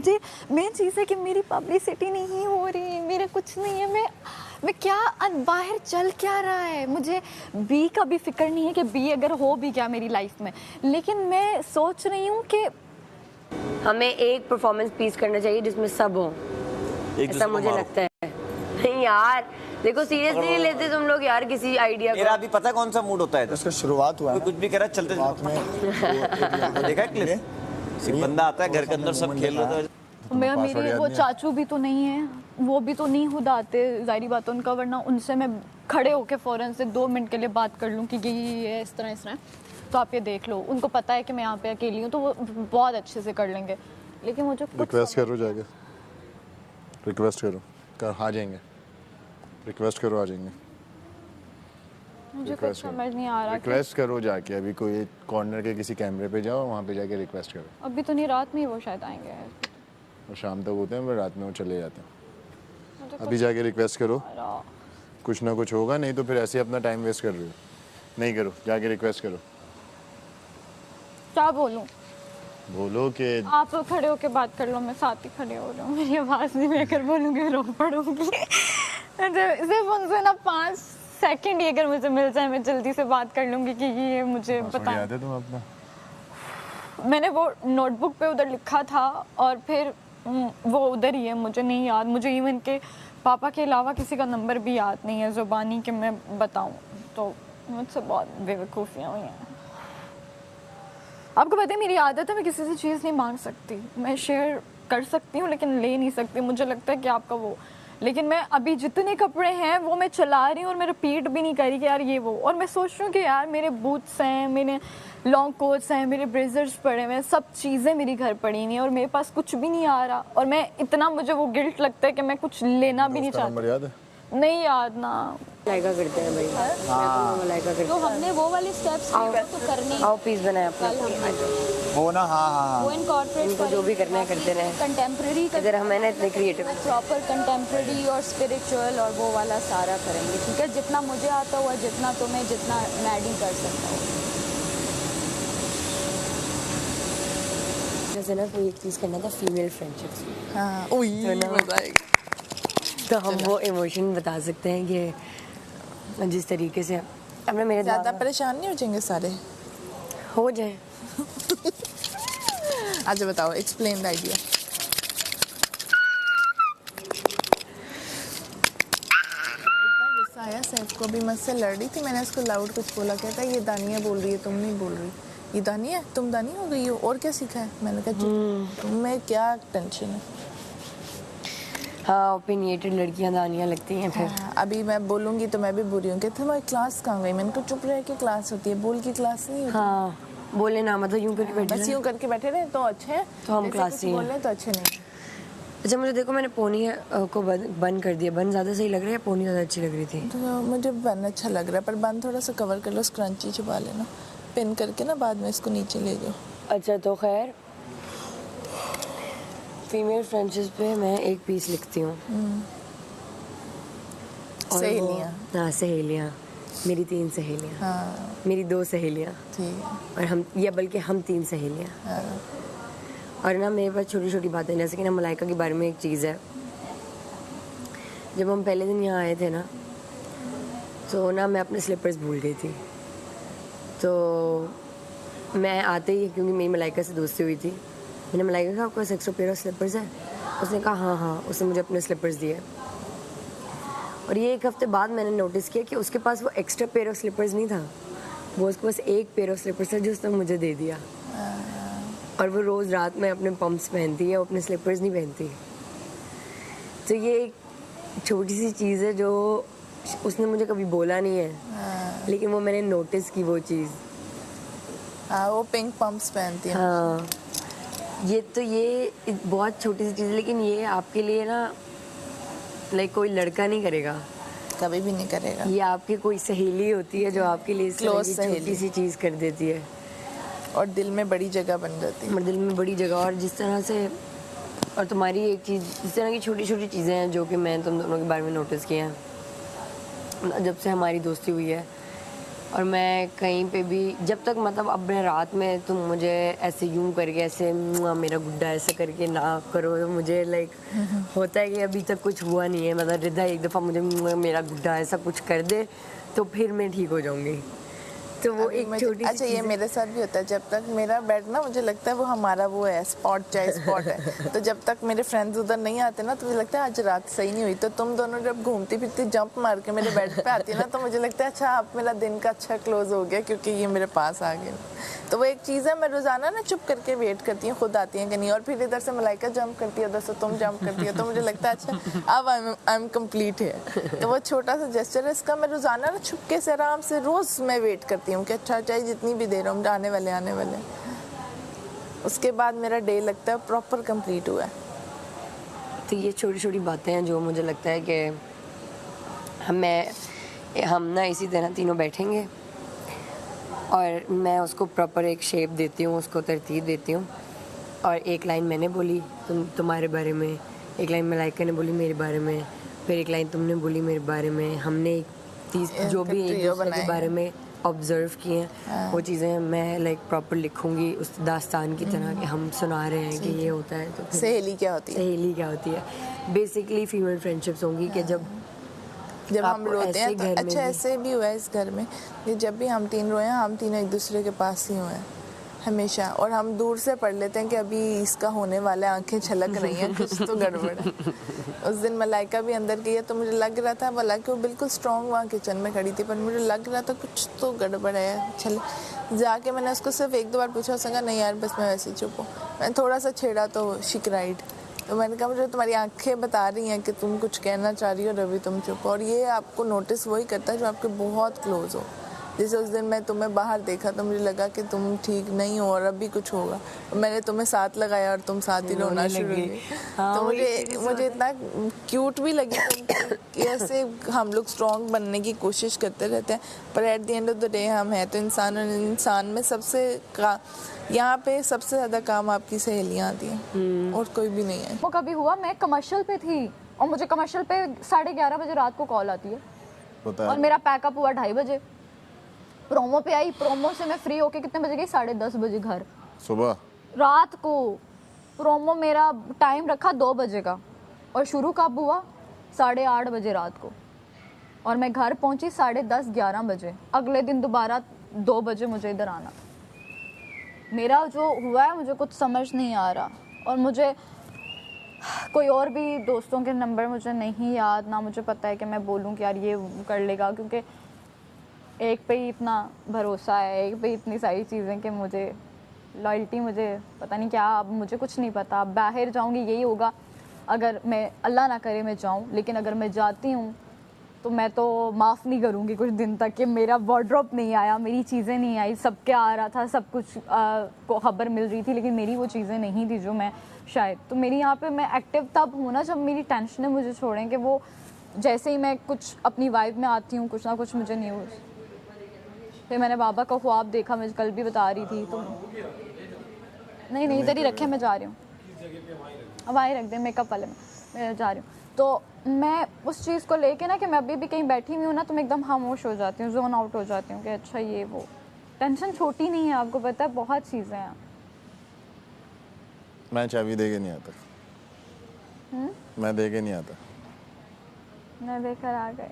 जी, main चीज़ है कि मेरी पब्लिसिटी नहीं हो रही, मेरा कुछ नहीं है। मैं क्या बाहर चल क्या रहा है, मुझे बी का भी फिक्र नहीं है कि बी अगर हो भी क्या मेरी लाइफ में, लेकिन मैं सोच रही हूँ कि हमें एक परफॉर्मेंस पीस करना चाहिए जिसमें सब हो, ऐसा मुझे लगता है। नहीं यार, देखो सीरियसली नहीं लेते तुम लोग यार किसी आइडिया को। मेरा अभी पता है कौन सा मूड होता है, इसका शुरुआत हुआ है कुछ भी कह रहा है, चलते चलते देखा है क्लिप, सिर्फ बंदा आता है घर के अंदर सब खेल रहा था। मेरे वो चाचू भी तो नहीं है, वो भी तो नहीं खुद आते, जाहिर बात है उनका, वरना उनसे मैं खड़े होके फ़ौरन से 2 मिनट के लिए बात कर लूँ कि ये इस तरह। तो आप ये देख लो, उनको पता है कि मैं यहाँ पे अकेली हूँ, तो वो बहुत अच्छे से कर लेंगे। लेकिन मुझे रिक्वेस्ट करो, जाके रिक्वेस्ट करो, आ जाएंगे, रिक्वेस्ट करो, आ जाएंगे। मुझे कुछ समझ नहीं आ रहा। रिक्वेस्ट करो जाके, अभी कोई कॉर्नर के किसी कैमरे पे जाओ, वहाँ पे जाके रिक्वेस्ट करो। अभी तो नहीं, रात में ही वो शायद आएंगे, और शाम तक होते हैं, फिर रात में वो चले जाते हैं। अभी जाके रिक्वेस्ट करो, कुछ ना कुछ होगा, नहीं तो फिर ऐसे अपना टाइम वेस्ट कर रहे हो। नहीं करो, जाके रिक्वेस्ट करो। क्या बोलूं? बोलो कि आप खड़े होके बात कर लो, मैं साथ ही खड़े हो रही हूँ, मेरी आवाज़ नहीं लेकर बोलूँगी, रो पड़ूंगी। सिर्फ उनसे ना 5 सेकंड ही अगर मुझे मिल जाए, मैं जल्दी से बात कर लूँगी कि ये मुझे बता। याद है तुम अपना? मैंने वो नोटबुक पे उधर लिखा था और फिर वो उधर ही है, मुझे नहीं याद। मुझे इवन के पापा के अलावा किसी का नंबर भी याद नहीं है ज़ुबानी के मैं बताऊं, तो मुझसे बहुत बेवकूफ़ियाँ हुई हैं। आपको पता है मेरी आदत है, मैं किसी से चीज़ नहीं मांग सकती, मैं शेयर कर सकती हूँ लेकिन ले नहीं सकती। मुझे लगता है कि आपका वो, लेकिन मैं अभी जितने कपड़े हैं वो मैं चला रही हूँ और मैं रिपीट भी नहीं करी कि यार ये वो, और मैं सोच रही हूँ कि यार मेरे बूट्स हैं, मेरे लॉन्ग कोट्स हैं, मेरे ब्रेजर्स पड़े हुए हैं, सब चीज़ें मेरी घर पड़ी हुई हैं और मेरे पास कुछ भी नहीं आ रहा, और मैं इतना, मुझे वो गिल्ट लगता है कि मैं कुछ लेना भी नहीं चाहती। नहीं याद ना, लाइका करते हैं भाई। हाँ, लाइका करते हैं। तो हमने वो वाले स्टेप्स तो करने, आओ पीस बनाए अपना वो ना, हाँ वो इनकॉर्पोरेट इनको जो भी करना है करते रहे। कंटेम्प्रेरी इधर हम है ना इतने क्रिएटिव, प्रॉपर कंटेम्प्रेरी और स्पिरिचुअल और वो वाला सारा करेंगे, ठीक है? जितना मुझे आता हुआ, जितना तुम्हें, जितना मैं ऐड कर सकता हूँ। जैसे ना कोई एक चीज़ करना था, फीमेल फ्रेंडशिप्स। हाँ, मजा आएगा। तो हम वो इमोशन बता सकते हैं कि जिस तरीके से अपने मेरे ज़्यादा परेशान नहीं हो जाएंगे सारे? हो जाए। अच्छा बताओ, एक्सप्लेन द आइडिया। इतना गुस्सा आया सैफ को, भी मुझसे लड़ रही थी, मैंने उसको लाउड कुछ बोला, कहता ये दानिया बोल रही है, तुम नहीं बोल रही। ये दानिया है, तुम दानिया हो गई हो, और क्या सीखा है? मैंने कहा तुम्हें क्या टेंशन है? हाँ, ओपिनियटेड लड़कियां दानियाँ लगती हैं फिर। हाँ, अभी मैं बोलूँगी तो मैं भी बुरी हूँ कि तुम्हारी क्लास कहाँ गई? मैंने कहा चुप रह के क्लास होती है, बोल की क्लास नहीं होती। हाँ, बोले ना, मतलब यूं करके बैठे बस यूँ करके बैठे रहे तो अच्छे हैं, तो हम क्लासी हैं। बोले तो अच्छे नहीं। अच्छा मुझे देखो, मैंने पोनी को बंद कर दिया। बंद ज़्यादा सही लग रहा है, पोनी ज़्यादा अच्छी लग रही थी? तो मुझे बन अच्छा लग रहा है, पर बन थोड़ा सा कवर कर लो, स्क्रंची छुपा लेना, पिन करके ना, बाद में इसको नीचे ले जाओ। अच्छा तो खैर, फीमेल फ्रेंडशिप पे मैं एक पीस लिखती हूँ। सहेलियाँ। हाँ, सहेलियाँ, मेरी 3 सहेलियाँ। हाँ, मेरी 2 सहेलियाँ, ठीक है। और हम, या बल्कि हम 3 सहेलियाँ। हाँ। और ना मेरे पास छोटी छोटी बातें, जैसे कि ना मलाइका के बारे में एक चीज़ है। जब हम पहले दिन यहाँ आए थे ना, तो ना मैं अपने स्लीपर्स भूल गई थी। तो मैं आते ही, क्योंकि मेरी मलाइका से दोस्ती हुई थी, मैंने मलाइका कहा आपके पास एक्स्ट्रा पेयर ऑफ स्लीपर्स है? उसने कहा हाँ हाँ, उसने मुझे अपने स्लीपर्स दिए। और ये 1 हफ्ते बाद मैंने नोटिस किया कि उसके पास वो एक्स्ट्रा पेयर ऑफ स्लीपर्स नहीं था, वो उसके पास एक पेयर ऑफ स्लीपर्स था जो उसने मुझे दे दिया। और वो रोज़ रात में अपने पम्प्स पहनती है, वो अपने स्लीपर्स नहीं पहनती। तो ये एक छोटी सी चीज़ है जो उसने मुझे कभी बोला नहीं है, लेकिन वो मैंने नोटिस की वो चीज़। हाँ, वो पिंक पम्प्स पहनती है। हाँ, ये बहुत छोटी सी चीज़ है, लेकिन ये आपके लिए ना, लाइक कोई लड़का नहीं करेगा, कभी भी नहीं करेगा। ये आपकी कोई सहेली होती है जो आपके लिए Close छोटी सी चीज़ कर देती है और दिल में बड़ी जगह बन जाती है। दिल में बड़ी जगह। और जिस तरह से, और तुम्हारी एक चीज़, इस तरह की छोटी छोटी चीज़ें हैं जो कि मैं तुम दोनों के बारे में नोटिस किया है जब से हमारी दोस्ती हुई है, और मैं कहीं पे भी जब तक मतलब अपने रात में तुम मुझे ऐसे यूं करके ऐसे मेरा गुड्डा ऐसे करके ना करो तो मुझे लाइक होता है कि अभी तक कुछ हुआ नहीं है, मतलब रिदा एक दफ़ा मुझे मेरा गुड्डा ऐसा कुछ कर दे तो फिर मैं ठीक हो जाऊंगी। तो वो एक छोटी अच्छा ये मेरे साथ भी होता है, जब तक मेरा बेड ना मुझे लगता है वो हमारा वो है स्पॉट, चाहे स्पॉट है, तो जब तक मेरे फ्रेंड्स उधर नहीं आते ना तो मुझे लगता है आज रात सही नहीं हुई, तो तुम दोनों जब घूमती फिरती जंप मार के मेरे बेड पे आती है ना तो मुझे लगता है अच्छा अब मेरा दिन का अच्छा क्लोज हो गया क्योंकि ये मेरे पास आ गए। तो वो एक चीज़ है, मैं रोज़ाना ना चुप करके वेट करती हूँ खुद आती हैं कि नहीं, और फिर इधर से मलाइका जंप करती है, उधर से तुम जंप करती है, तो मुझे लगता है अच्छा अब आई एम कम्प्लीट है। तो वो छोटा सा जेस्चर है इसका, मैं रोज़ाना ना छुपके से आराम से रोज़ मैं वेट करती हूँ कि अच्छा चाहे जितनी भी देर हम आने वाले उसके बाद मेरा डे लगता है प्रॉपर कंप्लीट हुआ है। तो ये छोटी छोटी बातें हैं जो मुझे लगता है कि हम ना इसी तरह तीनों बैठेंगे और मैं उसको प्रॉपर एक शेप देती हूँ, उसको तरतीब देती हूँ, और एक लाइन मैंने बोली तुम्हारे बारे में, एक लाइन मलाइका ने बोली मेरे बारे में, फिर एक लाइन तुमने बोली मेरे बारे में, हमने जो भी एक दूसरे के बारे में ऑब्जर्व किए हैं वो चीज़ें मैं लाइक प्रॉपर लिखूंगी उस दास्तान की तरह कि हम सुना रहे हैं कि ये होता है। तो सहेली क्या होती है बेसिकली फीमेल फ्रेंडशिप्स होंगी कि जब हम रोते हैं तो अच्छा ऐसे भी हुआ है इस घर में कि जब भी हम तीन रोए हैं हम तीनों एक दूसरे के पास ही हुए हैं हमेशा, और हम दूर से पढ़ लेते हैं कि अभी इसका होने वाला है, आंखें छलक रही हैं, कुछ तो गड़बड़ है। उस दिन मलाइका भी अंदर गई है तो मुझे लग रहा था, हालांकि वो बिल्कुल स्ट्रॉन्ग वहाँ किचन में खड़ी थी, पर मुझे लग रहा था कुछ तो गड़बड़ है। चल जाके मैंने उसको सिर्फ एक दो बार पूछा, उसने कहा नहीं यार बस मैं वैसे ही चुप हूँ। मैंने थोड़ा सा छेड़ा तो शी क्राइड, तो मैंने कहा मुझे तुम्हारी आंखें बता रही हैं कि तुम कुछ कहना चाह रही हो और अभी तुम चुप हो। और ये आपको नोटिस वही करता है जो आपके बहुत क्लोज हो। जैसे उस दिन मैं तुम्हें बाहर देखा तो मुझे लगा कि तुम ठीक नहीं हो और अभी कुछ होगा, मैंने तुम्हें साथ लगाया और तुम साथ ही रोना शुरू हो गई। तो मुझे इतना क्यूट भी लगी कि ऐसे हम लोग स्ट्रॉन्ग बनने की कोशिश करते रहते हैं, पर at the end of the day हम हैं तो इंसान में सबसे यहाँ पे सबसे ज़्यादा काम आपकी सहेलियाँ आती हैं और कोई भी नहीं है। वो कभी हुआ मैं कमर्शियल पे थी और मुझे कमर्शियल पे 11:30 बजे रात को कॉल आती है और मेरा पैकअप हुआ 2:30 बजे, प्रोमो पे आई, प्रोमो से मैं फ्री होके कितने बजे गई, 10:30 बजे घर, सुबह रात को। प्रोमो मेरा टाइम रखा 2 बजे का और शुरू कब हुआ 8:30 बजे रात को, और मैं घर पहुंची 10:30-11 बजे। अगले दिन दोबारा 2 बजे मुझे इधर आना। मेरा जो हुआ है मुझे कुछ समझ नहीं आ रहा, और मुझे कोई और भी दोस्तों के नंबर मुझे नहीं याद, ना मुझे पता है कि मैं बोलूँ कि यार ये कर लेगा, क्योंकि एक पे ही इतना भरोसा है, एक पे इतनी सारी चीज़ें कि मुझे लॉयल्टी, मुझे पता नहीं क्या, अब मुझे कुछ नहीं पता। अब बाहर जाऊंगी यही होगा, अगर मैं अल्लाह ना करे मैं जाऊं, लेकिन अगर मैं जाती हूं तो मैं तो माफ़ नहीं करूंगी कुछ दिन तक कि मेरा वार्डरोब नहीं आया, मेरी चीज़ें नहीं आई। सबके आ रहा था, सब कुछ को खबर मिल रही थी, लेकिन मेरी वो चीज़ें नहीं थी जो मैं शायद। तो मेरी यहाँ पे मैं एक्टिव तब हूँ ना जब मेरी टेंशनें मुझे छोड़ें, कि वो जैसे ही मैं कुछ अपनी वाइब में आती हूँ कुछ ना कुछ मुझे न्यूज़। फिर मैंने बाबा का ख्वाब देखा, मैं कल भी बता रही थी, तो नहीं इधर ही रखे, मैं जा रही हूँ, अब वहीं रख दे मेकअप वाले में, मैं जा रही हूँ। तो मैं उस चीज़ को लेके ना कि मैं अभी भी कहीं बैठी हुई हूँ ना तो मैं एकदम खामोश हो जाती हूँ, जोन आउट हो जाती हूँ कि अच्छा ये वो। टेंशन छोटी नहीं है, आपको पता है, बहुत चीज़ें हैं। मैं चाबी दे के नहीं आता, मैं दे के नहीं आता, मैं देकर आ गए,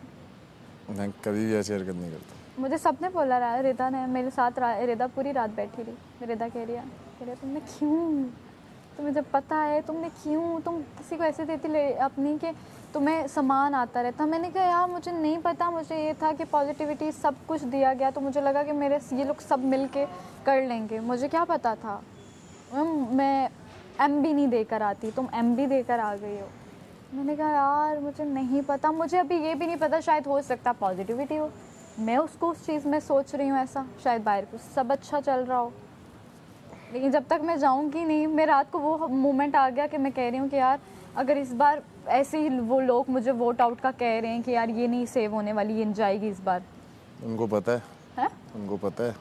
मैं कभी भी ऐसी हरकत नहीं करता। मुझे सबने बोला रहा, रिदा ने मेरे साथ, रिदा पूरी रात बैठी रही। रिदा कह रही है तुमने क्यों, तुम्हें जब पता है तुमने क्यों, तुम किसी को ऐसे देती ले अपनी कि तुम्हें सामान आता रहता। मैंने कहा यार मुझे नहीं पता, मुझे ये था कि पॉजिटिविटी सब कुछ दिया गया, तो मुझे लगा कि मेरे ये लोग सब मिल के कर लेंगे, मुझे क्या पता था। मैं एम भी नहीं देकर आती, तुम एम भी देकर आ गई हो। मैंने कहा यार मुझे नहीं पता, मुझे अभी ये भी नहीं पता, शायद हो सकता पॉजिटिविटी हो, मैं उसको उस चीज़ में सोच रही हूँ ऐसा, शायद बाहर कुछ सब अच्छा चल रहा हो। लेकिन जब तक मैं जाऊँगी नहीं, मैं रात को वो मोमेंट आ गया कि मैं कह रही हूँ कि यार अगर इस बार ऐसे ही वो लोग मुझे वोट आउट का कह रहे हैं कि यार ये नहीं सेव होने वाली, ये जाएगी इस बार, उनको पता है, उनको पता है।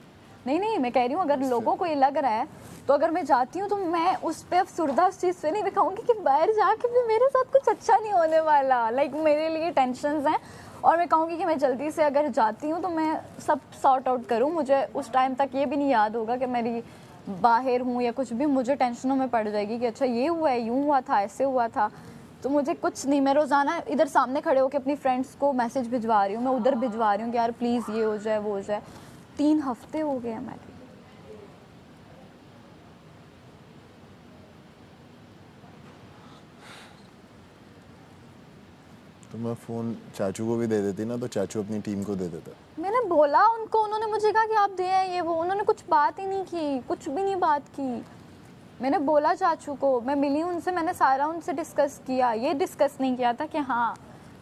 नहीं मैं कह रही हूँ अगर लोगों को ये लग रहा है तो अगर मैं जाती हूँ तो मैं उस पर अफसुर्दा उस चीज़ से नहीं दिखाऊंगी कि बाहर जाके भी मेरे साथ कुछ अच्छा नहीं होने वाला। लाइक मेरे लिए टेंशन्स हैं और मैं कहूँगी कि मैं जल्दी से अगर जाती हूँ तो मैं सब सॉर्ट आउट करूँ, मुझे उस टाइम तक ये भी नहीं याद होगा कि मेरी बाहर हूँ या कुछ भी, मुझे टेंशनों में पड़ जाएगी कि अच्छा ये हुआ है, यूँ हुआ था, ऐसे हुआ था। तो मुझे कुछ नहीं, मैं रोज़ाना इधर सामने खड़े होकर अपनी फ्रेंड्स को मैसेज भिजवा रही हूँ, मैं उधर भिजवा रही हूँ कि यार प्लीज़ ये हो जाए वो हो जाए। 3 हफ्ते हो गए हैं मैडम। तो मैं फ़ोन चाचू को भी दे देती ना, तो चाचू अपनी टीम को दे देता। मैंने बोला उनको, उन्होंने मुझे कहा कि आप दे आए ये वो, उन्होंने कुछ बात ही नहीं की, कुछ भी नहीं बात की। मैंने बोला चाचू को, मैं मिली उनसे, मैंने सारा उनसे डिस्कस किया, ये डिस्कस नहीं किया था कि हाँ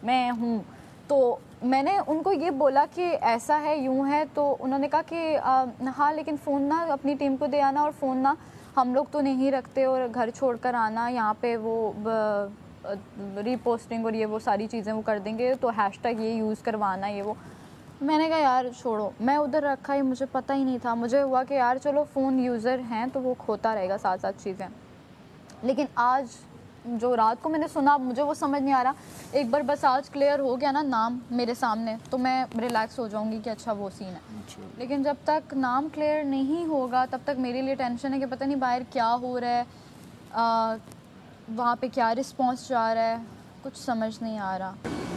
मैं हूँ। तो मैंने उनको ये बोला कि ऐसा है, यूँ है। तो उन्होंने कहा कि हाँ लेकिन फ़ोन ना अपनी टीम को दे आना, और फ़ोन ना हम लोग तो नहीं रखते, और घर छोड़कर आना, यहाँ पे वो रीपोस्टिंग और ये वो सारी चीज़ें वो कर देंगे, तो हैशटैग ये यूज़ करवाना ये वो। मैंने कहा यार छोड़ो, मैं उधर रखा ही, मुझे पता ही नहीं था। मुझे हुआ कि यार चलो फ़ोन यूज़र हैं तो वो खोता रहेगा साथ साथ चीज़ें। लेकिन आज जो रात को मैंने सुना, मुझे वो समझ नहीं आ रहा। एक बार बस आज क्लियर हो गया ना नाम मेरे सामने, तो मैं रिलैक्स हो जाऊंगी कि अच्छा वो सीन है। लेकिन जब तक नाम क्लियर नहीं होगा तब तक मेरे लिए टेंशन है कि पता नहीं बाहर क्या हो रहा है, वहाँ पे क्या रिस्पॉन्स जा रहा है, कुछ समझ नहीं आ रहा।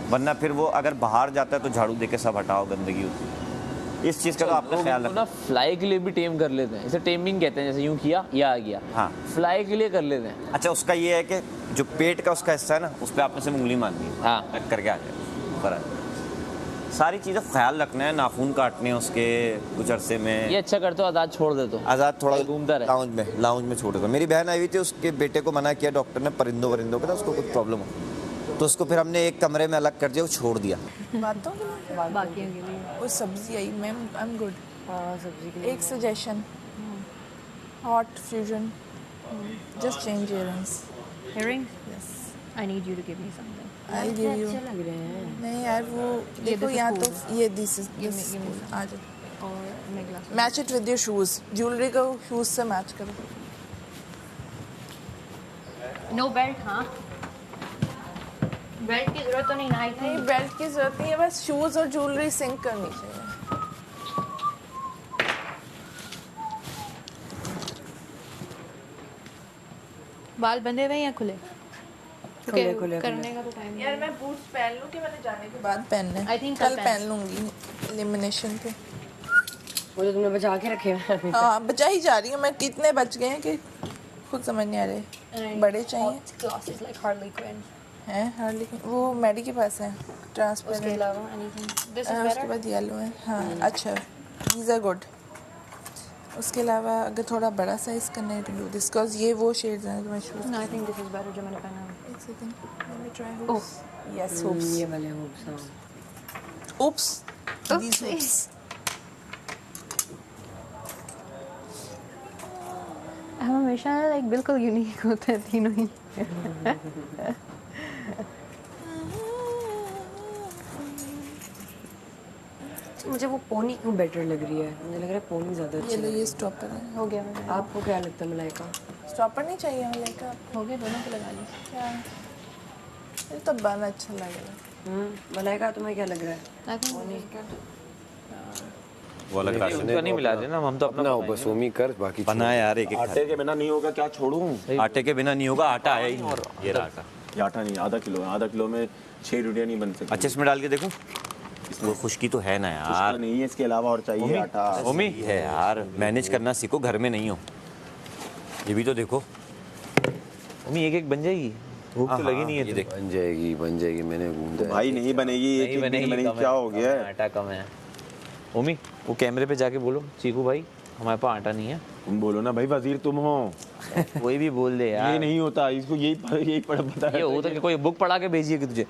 वरना फिर वो अगर बाहर जाता है तो झाड़ू दे के सब हटाओ गंदगी होती है। इस चीज़ का तो आपका ख्याल ना रखना। फ्लाई के लिए भी टेम कर लेते हैं, इसे टेमिंग कहते हैं, जैसे यूं किया या आ गया। हाँ। फ्लाई के लिए कर लेते हैं। अच्छा, उसका ये है कि जो पेट का उसका हिस्सा है ना, उस पर आपने से उंगली मारनी है। हाँ। टक करके आ जाए ऊपर आ जाए। सारी चीज़ें ख्याल रखना है, नाखून काटने हैं उसके कुछ अरसे में। ये अच्छा करते हो, आजाद छोड़ देते हो। आज़ाद थोड़ा घूमता रहे। लाउंज में छोड़ देता। मेरी बहन आई हुई थी, उसके बेटे को मना किया डॉक्टर ने, परिंदों वरिंदों का था, उसको कुछ प्रॉब्लम हो, तो उसको फिर हमने एक कमरे में अलग कर दिया, वो छोड़ दिया। बातों के लिए बाकी के लिए वो सब्जी आई, मैम आई एम गुड। हाँ सब्जी के लिए एक suggestion, hot fusion, just change earrings. Earrings? Yes, I need you to give me something. I give you. अच्छे लग रहे हैं। नहीं यार वो देखो this is यहाँ cool. तो ये दिस इज Give me आ जाओ। Or my glasses. Match it with your shoes, jewellery को शूज से मैच करो। No belt, हाँ? Belt की जरूरत तो नहीं ना, I नहीं think. बेल्ट की जरूरत नहीं है, बस शूज और ज्वेलरी सिंक करनी चाहिए। बाल बंधे हुए हैं या खुले? खुले, क्योंकि खुले, करने का तो टाइम यार मैं बूट्स पहन लूँ कि मैंने जाने के बाद पहनने? I think कल कल पहन लूँगी एलिमिनेशन पे। वो तो तुमने बचा के रखे हैं अभी। हाँ बचा ही जा रही हूँ मैं, कितने बच गए हैं कि खुद समझ नहीं आ रहे। बड़े चाहिए Glasses like Harley Quinn. हैं हार्ली, वो मैडी के पास है उसके ट्रांसपेरेंट। अलावा anything. This is उसके better. बाद येलो है। हाँ अच्छा, दीज आर गुड। उसके अलावा अगर थोड़ा बड़ा साइज करना है तो डू दिस, बिकॉज ये वो शेड्स हैं जो मैं shoes. No, I think this is better जो मैंने पहना है. एक second, let me try hoops. Yes hoops, ये वाले hoops, हाँ। oops, these hoops। हम हमेशा like बिल्कुल यूनिक होते हैं तीनों ही. मुझे वो पोनी क्यों बेटर लग रही है, मुझे लग रहा है पोनी ज़्यादा अच्छी ये लो, है। ये स्टॉपर है। हो गया मेरा. आपको क्या लगता है मलाइका? स्टॉपर नहीं चाहिए हमें लेकर? हो गया, दोनों को लगा ली. क्या ये तो बन अच्छा लग रहा है। मलाइका तुम्हें क्या लग रहा है? I think वो अलग राशन उनका नहीं मिला देना, हम तो अपना ना बस ओमी कर, बाकी बना यार एक एक आटे के बिना नहीं होगा, क्या छोड़ूं? आटे के बिना नहीं होगा, आटा आया ही नहीं। ये रहा आटा। ये आटा नहीं, आधा किलो है, आधा किलो में 6 रोटियां नहीं बन सकती। अच्छा इसमें डाल के देखो, वो खुशकी तो है ना उसका यार। नहीं है, इसके अलावा और चाहिए आटा। ओमी है यार, मैनेज करना सीखो, घर में नहीं हो। ये भी तो देखो। मम्मी एक एक बन जाएगी, भूख तो लगी नहीं है. ये देख, बन जाएगी, मैंने गूंदा है। भाई नहीं बनेगी, नहीं बनेगी, क्या हो गया है? आटा कम है. ओमी वो कैमरे पे जाके बोलो, चीकू भाई हमारे पास आटा नहीं है. तुम बोलो ना भाई, वजीर तुम हो। कोई भी बोल दे यार. ये नहीं होता, इसको यही पता है। ये होता कि कोई बुक पढ़ा के भेजिए कि तुझे.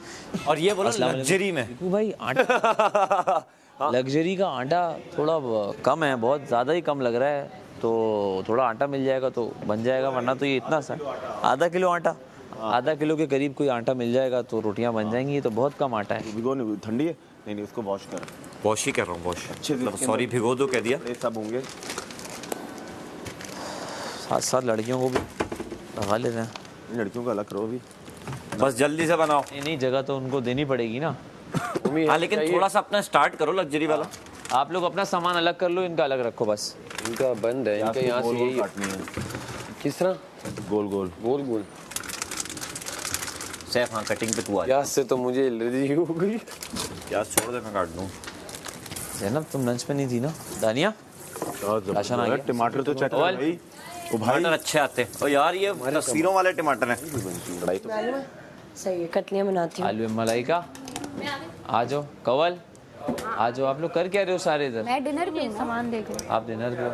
और ये बोलो लग्जरी में। चीकू भाई आटा लग्जरी का आटा थोड़ा कम है, बहुत ज़्यादा ही कम लग रहा है, तो थोड़ा आटा मिल जाएगा तो बन जाएगा, वरना तो ये इतना सा आधा किलो आटा, आधा किलो के करीब कोई आटा मिल जाएगा तो रोटियां बन जाएंगी. ये तो बहुत कम आटा है. भिगो नहीं, ठंडी है। नहीं इसको वॉश कर, वॉश ही कर रहा हूँ, वॉश अच्छे से। सॉरी भिगो दो कह दिया। ये सब होंगे, साथ साथ लड़कियों को भी लगा लेते हैं. लड़कियों का अलग करो भी। बस जल्दी से बनाओ। नहीं जगह तो उनको देनी पड़ेगी ना. हाँ लेकिन थोड़ा सा अपना स्टार्ट करो लग्जरी वाला। आप लोग अपना सामान अलग कर लो, इनका अलग रखो बस। इनका बंद है, इनका यहाँ से यही काटनी है। किस तरह गोल गोल गोल गोल। सैफ हाँ कटिंग पे तू आ जा। प्याज से तो मुझे एलर्जी हो गई। प्याज छोड़ दे मैं काट दूँ। जैनब तुम लंच पे नहीं थी ना? दानिया राशन आ गया। टमाटर तो चेक ओवल। भाई। ओ भाई टमाटर अच्छे आते हैं। और यार ये तस्वीरों वाले टमाटर हैं। लड़ाई तो सही है, कतलियाँ बनाती हूँ। आलू मलाई का। आ जाओ कवल, आ जाओ। आप लोग कर क्या रहे हो सारे इधर? मैं डिनर पे हूँ। सामान देख लो। आप डिनर पे हो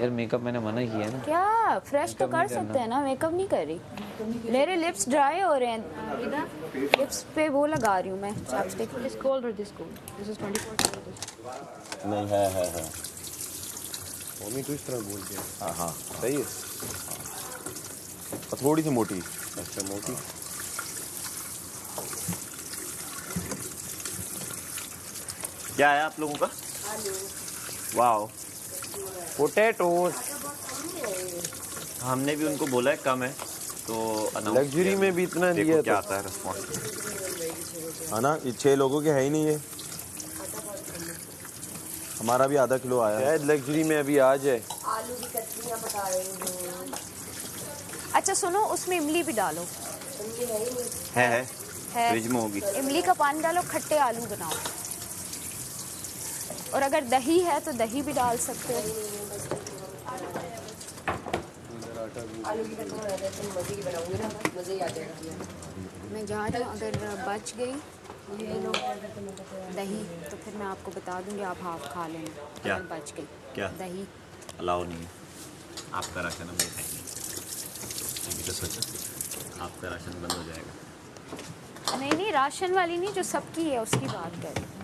यार? मेकअप मैंने मना किया है ना। क्या फ्रेश तो कर सकते हैं ना, मेकअप नहीं कर रही। मेरे लिप्स ड्राई हो रहे हैं, लिप्स पे वो लगा रही हूँ मैं ChapStick. This cold or this cold? This is 24. नहीं है। मम्मी तो इस तरह बोल दिया। हाँ हाँ सही है। और थोड़ी सी मोटी। अच्छा मोटी। क्या है आप लोगों का? Wow potatoes. हमने भी उनको बोला है कम है तो लग्जरी में भी इतना देखो दिया क्या तो। आता है रिस्पॉन्स। है ना, ये 6 लोगों के है ही नहीं ये। हमारा भी आधा किलो आया है। शायद लग्जरी में अभी आ जाए। आलू की कतलियाँ बता रही हूँ। अच्छा सुनो, उसमें इमली भी डालो। है है फ्रिज में होगी। इमली का पानी डालो, खट्टे आलू बनाओ। और अगर दही है तो दही भी डाल सकते हो। आलू की कतलियाँ मज़े की बनाऊंगी ना, मज़े ही आ जाएगा। मैं जा रही हूँ, अगर बच गई दही तो फिर मैं आपको बता दूंगी, आप हाफ खा लेना। क्या? अगर बच गई क्या? दही। अलाउ नहीं है। आपका राशन हम नहीं खाएंगे। अभी तो सोचो आपका राशन बंद हो जाएगा। नहीं नहीं, राशन वाली नहीं, जो सबकी है उसकी बात कर रही हूँ।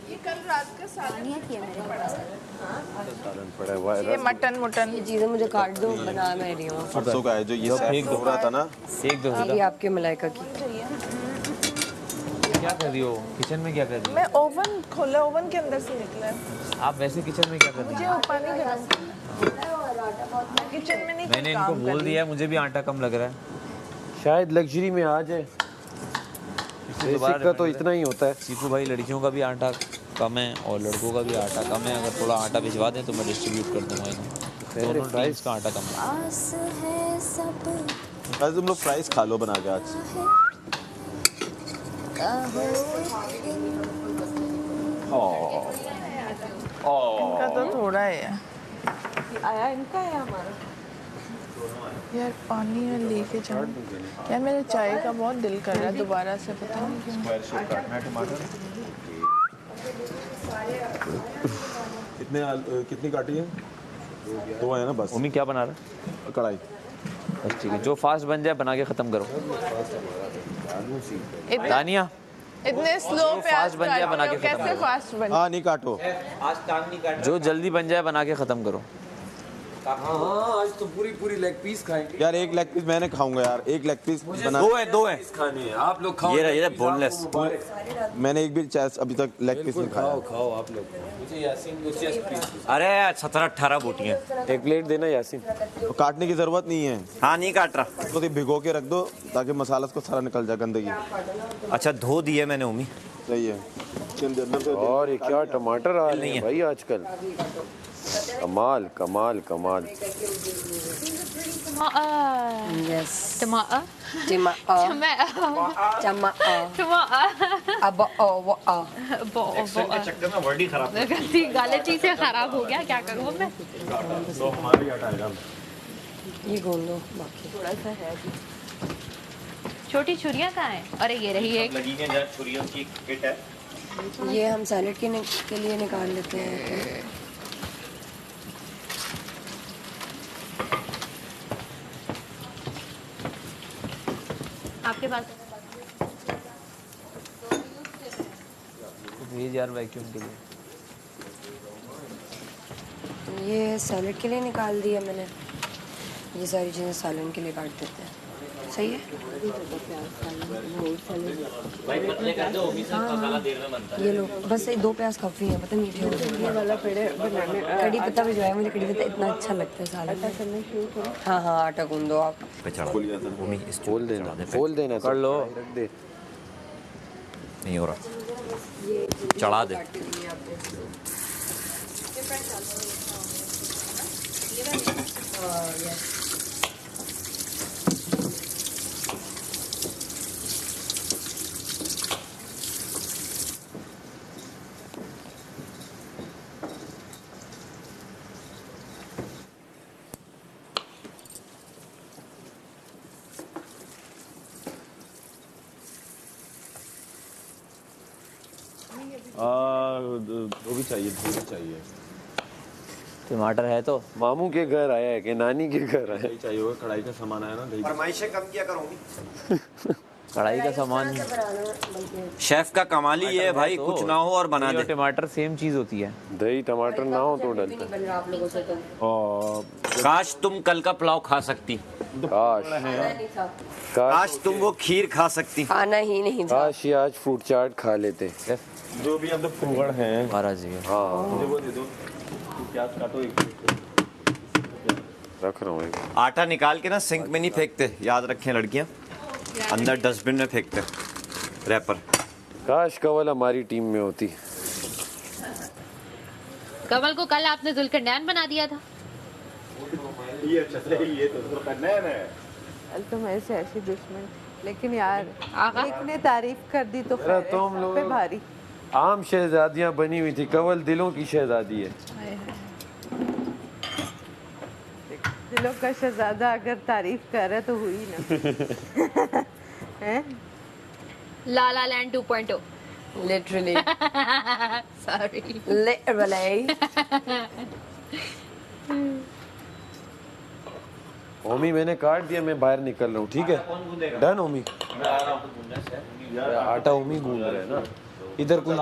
ये कल रात का सालन पानी की है मेरे पास। सालन पड़ा हुआ ये मटन ये चीज़ें मुझे काट दो, बना मैं रही हूँ। परसों का है जो ये सैफ हो रहा था ना। एक दो ये आपके मलाइका की। क्या कर रही हो किचन में? क्या कर रही हो? मैं ओवन खोला, ओवन के अंदर से निकला है। आप वैसे किचन में क्या कर रही मुझे हो? वो पानी गरम किचन में नहीं मैंने इनको काम बोल कर दिया है, मुझे भी आटा कम लग रहा है। शायद लग्जरी में आ जाए। बेसिक का तो इतना ही होता है। सीपू भाई लड़कियों का भी आटा कम है और लड़कों का भी आटा कम है। अगर थोड़ा आटा भिजवा दें तो मैं डिस्ट्रीब्यूट कर दूंगा इन्हें। दोनों टीम्स का आटा कम है। आज तुम लोग फ्राइज खा लो बना के आज। इनका तो थोड़ा है आया, इनका है हमारा। यार पानी में लेके जाऊँ यार, मेरे चाय का बहुत दिल कर रहा है दोबारा से, पता नहीं क्यों। कितनी काटी है? 2 है ना बस। मम्मी क्या बना रहा कढ़ाई। है? बस ठीक है, जो फास्ट बन जाए बना के खत्म करो। दानिया इतने स्लो प्याज फास्ट बन जाए काट बना रहे के हो, खत्म कैसे करो। फास्ट बन? हाँ नहीं काटो। जो जल्दी बन जाए बना के खत्म करो। हाँ आज तो पूरी लेग पीस खाएंगे। यार एक लेग पीस मैंने खाऊंगा यार। एक लेग पीस बना। 2 है। खाने हैं आप लोग खाओ। ये रहा बोनलेस। मैंने एक भी चैस अभी तक लेग पीस नहीं खाया। खाओ आप लोग। मुझे यासीन को चेस्ट पीस। अरे 17-18 बोटियां। एक प्लेट देना यासीन। तो काटने की जरूरत नहीं है। हाँ नहीं काट रहा। तो भिगो के रख दो ताकि मसाला को सारा निकल जाए गंदगी। अच्छा धो दिए मैंने उम्मी। सही है। और ये क्या टमाटर आ रहे हैं भाई आजकल। कमाल कमाल कमाल। Yes. Tomato. Tomato. Tomato. Tomato. अब चक्कर में वर्ड ही खराब। गलती से खराब हो गया, क्या करूँ मैं? तो हमारी आटा ये गोल दो बाकी। थोड़ा सा है अभी। छोटी छुरियाँ कहाँ हैं? अरे ये रही एक। लगी है यार छुरियों की किट है। ये हम सैलेड के लिए निकाल लेते हैं। आपके पास भेज यार वैक्यूम के लिए। ये सैलेड के लिए निकाल दिया मैंने। ये सारी चीज़ें सालन के लिए काट देते हैं। सही है। ये लो बस 2 प्याज काफ़ी है, पता मीठे हो कड़ी पत्ता भिजवाया मुझे, कड़ी पत्ता इतना अच्छा लगता है सालन में। हाँ हाँ आटा गूंद दो आप। खोल देना कर लो। रख दे। नहीं हो रहा, चढ़ा दे। वो भी चाहिए, वो भी चाहिए। टमाटर है तो मामू के घर आया है कि नानी के घर आया है? दही चाहिए होगा, कढ़ाई का सामान आया ना, दही। फरमाइशें कम किया करूँगी। कढ़ाई का सामान शेफ का कमाल ही ये है भाई, कुछ ना हो और बना दे। टमाटर सेम चीज होती है। दही टमाटर ना हो तो डलता। आप लोगों से तो काश तुम कल का पुलाव खा सकती, काश तुम वो खीर खा सकती। खाना ही नहीं था। काश ये आज फ्रूट चाट खा लेते। जो भी अंदर फूगड़ हैं, महाराज जी हाँ मुझे वो दे दो। प्याज काटो एक। रख रहा हूँ एक। आटा निकाल के ना सिंक में नहीं फेंकते, याद रखें लड़कियां, अंदर डस्टबिन में फेंकते रैपर। काश कवल हमारी टीम में होती। कमल को कल आपने जुल्करनैन बना दिया था। ये अच्छा से ये तो करना है ना। तो मैं से ऐसी दुश्मन, लेकिन यार आगा। एक ने तारीफ कर दी तो अरे खैर है, तुम लोग- पे भारी। आम शहजादियां बनी हुई थी, कवल दिलों की शहजादी है। दिलों का शहजादा अगर तारीफ कर रहा है तो हुई ना। हैं? लाला लैंड 2.0। Literally sorry. लिटरली ओमी मैंने काट दिया, मैं बाहर निकल रहा हूँ, ठीक है? डन ओमी। आटा ओमी गूंद रहा है ना इधर। कोई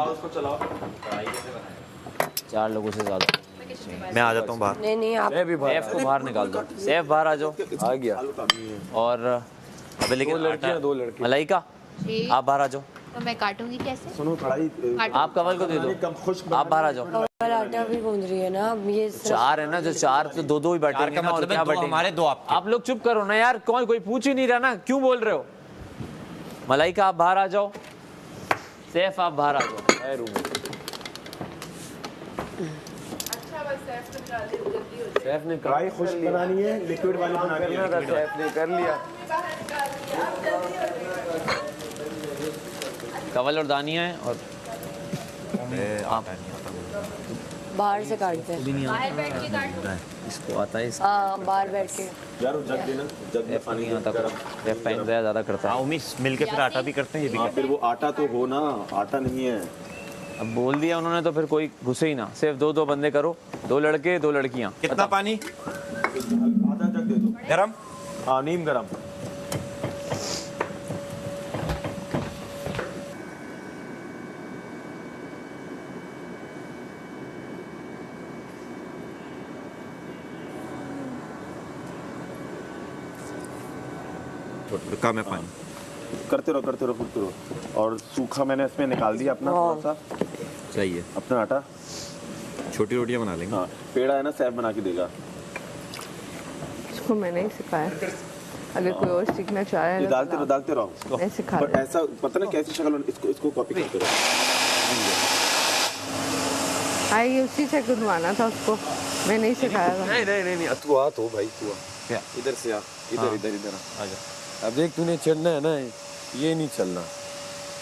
4 लोगों से ज्यादा। मैं आ जाता हूँ बाहर। नहीं नहीं आप मैं भी बाहर सेफ को बाहर निकाल दो। सेफ बाहर आ जाओ। आ गया। और अबे लेकिन 2 लड़कियां 2 लड़के। मलाइका जी। आप बाहर आ जाओ। तो मैं काटूंगी कैसे? सुनो, कढ़ाई आप कवल को दे दो, आप बाहर आ जाओ। पर आटा भी गूंद रही है ना अब ये सिर्फ- 4 है ना, जो 4 तो 2-2 ही बैठेंगे ना, और मतलब है क्या दो बैठेंगे? हमारे, 2 आपके। आप लोग चुप करो ना यार, कोई पूछ ही नहीं रहा ना, क्यों बोल रहे हो? मलाइका आप बाहर आ जाओ, सैफ आप बाहर आ जाओ। सैफ ने कढ़ाई खुश्क बनानी है, लिक्विड वाली बनानी है। सैफ ने कर लिया। कवल और दानिया है, और बाहर से काटते हैं। बाहर बैठ के काटूं? इसको आता है, हाँ बाहर बैठ के। यार वो जग देना, जग में पानी नहीं आता। रेफ टाइम ज़्यादा करता है। उम्मीद मिल के फिर आटा भी करते हैं, ये भी हाँ, फिर वो आटा तो हो ना, आटा नहीं है। अब बोल दिया उन्होंने तो फिर कोई घुसे ही ना, सिर्फ 2-2 बंदे करो, 2 लड़के 2 लड़कियां। कितना पानी? आधा जग दे दो। गरम? हाँ, नीम गरम। कम है पानी। करते रहो, करते रहो। और सूखा मैंने इसमें निकाल दिया अपना थोड़ा सा, सही है। अपना आटा। छोटी रोटियां बना लेंगे। हाँ, पेड़ा है ना, सैफ बना के देगा। इसको मैंने ही सिखाया, अगर कोई और सीखना चाह रहा ये है डालते रहो। मैं सिखा पर दूँ। ऐसा पता ना कैसी शक्ल, इसको कॉपी करते रहो। हाँ ये उसी से गुनवाना था उसको, मैं नहीं सिखाया था। नहीं तू आ तो भाई, तू आ। क्या? इधर से आ, इधर आ जा। अब देख तूने चढ़ना है ना, ये नहीं चलना,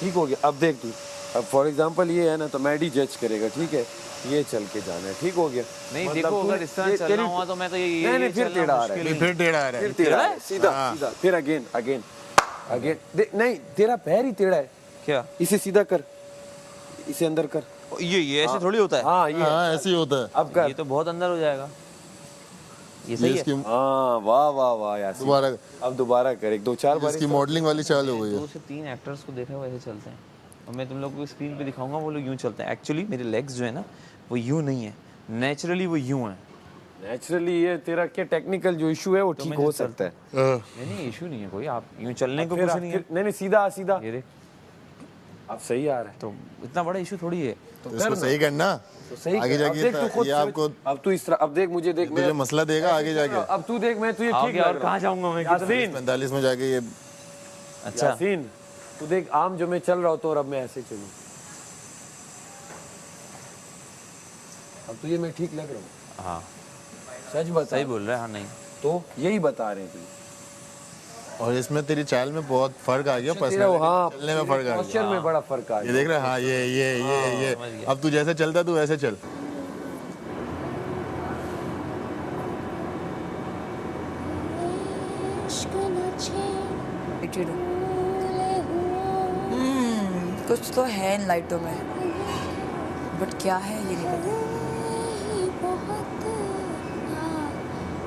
ठीक हो गया? अब देख तू, अब फॉर एग्जांपल ये है ना, तो मैडी जज करेगा, ठीक है? ये चल के जाना है, ठीक हो गया? नहीं मतलब देखो, तूने- अगर इस तरह ये चलना तेरी- हुआ तो मैं तो ये नहीं फिर टेढ़ा आ रहा है, फिर टेढ़ा आ रहा फिर है। टेढ़ा है, सीधा फिर अगेन नहीं, तेरा पैर ही टेढ़ा है। क्या? इसे सीधा कर, इसे अंदर कर। ये ऐसे थोड़ी होता है। हाँ ये हाँ ऐसे ही होता है। अब कर। ये तो बहुत अंदर हो जाएगा। ये ये सही है। इसकी हाँ वाह यार, दोबारा अब दोबारा कर, 1-2-4 बार। इसकी मॉडलिंग वाली चाल हो गई है। 2 से 3 एक्टर्स को देखा है वैसे चलते हैं, और मैं तुम लोग को स्क्रीन पे दिखाऊंगा वो लोग यूं चलते हैं। एक्चुअली मेरे लेग्स जो है ना वो यूं नहीं है, नेचुरली वो यूं है। नेचुरली ये तेरा क्या टेक्निकल जो इशू है वो ठीक हो सकता है। नहीं इशू नहीं है कोई, आप यूं चलने को कुछ नहीं है। नहीं सीधा सीधा ये देख अब सही आ रहा है। तो इतना बड़ा इशू थोड़ी है। तो इसको सही करना, तो सही आगे कर। अब जाके देख तू खुद ये आपको अब तू इस तरह अब देख मुझे देख तुझे मसला देगा आगे जाके। अब तू देख मैं तुझे ठीक और कहाँ जाऊंगा मैं? यासीन 45 में जाके ये अच्छा यासीन तू देख आम जो मैं चल रहा हूँ तो और अब मैं ऐसे चलूँ, अब तुझे मैं ठीक लग रहा हूँ? हाँ सच बता। सही बोल रहा है। हाँ नहीं तो यही बता रहे हैं तुझे। और इसमें तेरी चाल में बहुत फर्क आ गया, तेरा पर्सनैलिटी हाँ चलने में फर्क आ पोस्चर गया। में बड़ा फर्क आ ये गया। देख रहा है? हाँ ये अब तू जैसे चलता तू वैसे चल। कुछ तो है इन लाइटों में, बट क्या है ये नहीं पता।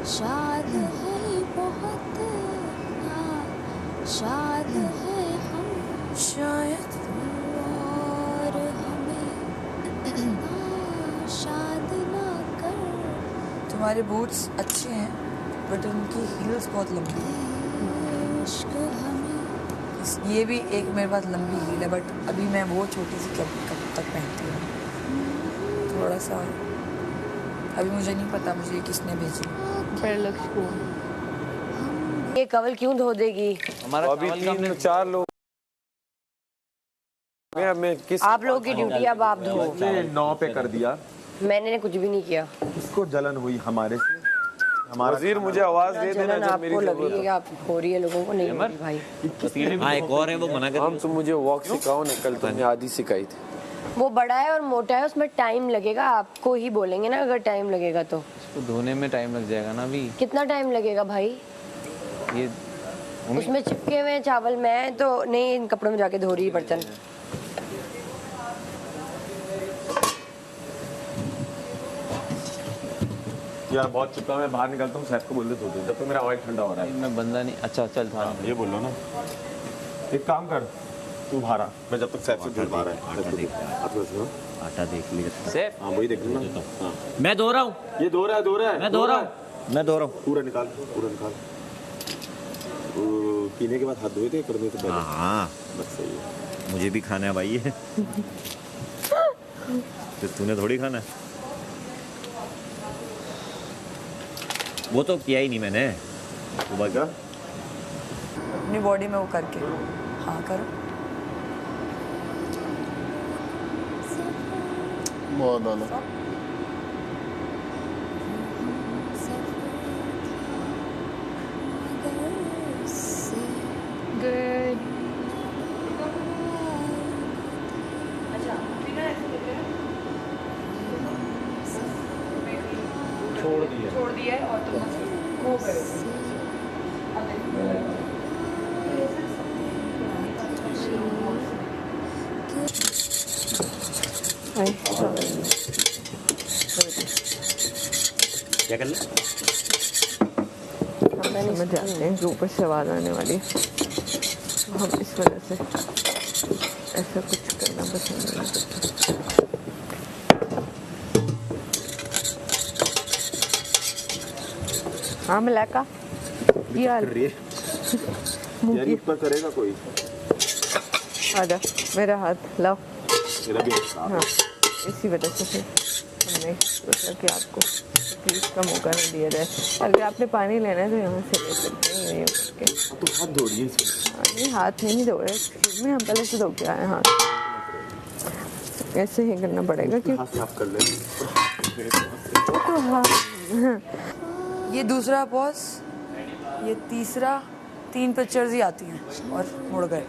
शाद है बहुत, शाद है हम शायद और हमें शाद ना कर। तुम्हारे बूट्स अच्छे हैं बट उनकी हील्स बहुत लंबी हैं। इश्क हमें ये भी एक मेरे पास लंबी हील है बट अभी मैं वो छोटी सी कब तक पहनती हूँ। थोड़ा सा अभी मुझे नहीं पता मुझे किसने भेजी। ये कवल क्यों धो देगी? हमारा अभी 3-4 लोग मैं किस आप लोगों की ड्यूटी अब आप धो। 9 पे कर दिया, मैंने कुछ भी नहीं किया। इसको जलन हुई हमारे से। हमारा वजीर मुझे आवाज दे देना जलन जब मेरी आपको लग जरूरत रही है, आप हो रही है, लोगों को नहीं हो रही भाई। हाँ एक और है वो मना कर हम तुम मुझे वॉक सिखाओ ना, कल तुमने आधी सिखाई थी। वो बड़ा है और मोटा है, उसमें टाइम लगेगा। आपको ही बोलेंगे ना अगर टाइम लगेगा तो। तो धोने में टाइम लग जाएगा ना अभी। कितना टाइम लगेगा भाई? ये उसमें चिपके हुए चावल। मैं तो नहीं इन कपड़ों में जाके धो रही बर्तन। यार बहुत चिपका, मैं बाहर निकलता हूँ, सैफ को बोल दे धो दे, जब तो मेरा ऑयल ठंडा हो रहा है। मैं बंदा नहीं। अच्छा चल था ये बोलो ना, एक काम कर तू बाहर आ, मैं जब तक सैफ से धुलवा रहा है। आटा देख लिया सेफ। हाँ वही देख लेना। हाँ मैं धो रहा हूँ। ये धो रहा है मैं धो रहा हूँ। मैं धो रहा हूँ। पूरा निकाल पीने के बाद हाथ धोए थे करने से पहले। हाँ बस सही है। मुझे भी खाना है भाई ये तो तूने थोड़ी खाना है, वो तो किया ही नहीं मैंने सुबह का। अपनी बॉडी में वो करके हाँ करो। बहुत डालो। छोड़ दिया है और तुम हो गए। क्या कर ले? समझ जाते हैं कि ऊपर से आवाज़ आने वाली है, तो हम इस वजह से ऐसा कुछ करना पसंद नहीं करते। हाँ मलाइका ये हाल यार ये ऊपर करेगा कोई? आजा मेरा हाथ लाओ। मेरा भी हाँ इसी वजह से फिर हमने सोचा कि आपको प्लीज़ का मौका नहीं दिया जाए। अगर आपने पानी लेना है तो यहाँ से ले सकते हैं ये करके। तो हाथ धो रही है इसमें। नहीं हाथ नहीं धो रहे, एक्सक्यूज मी, हम पहले से धो के आए हाथ। ऐसे ही करना पड़ेगा क्यों? हाथ साफ कर ले। तो हाँ ये दूसरा पॉज, ये तीसरा, 3 पिक्चर्स ही आती हैं और मुड़ गए।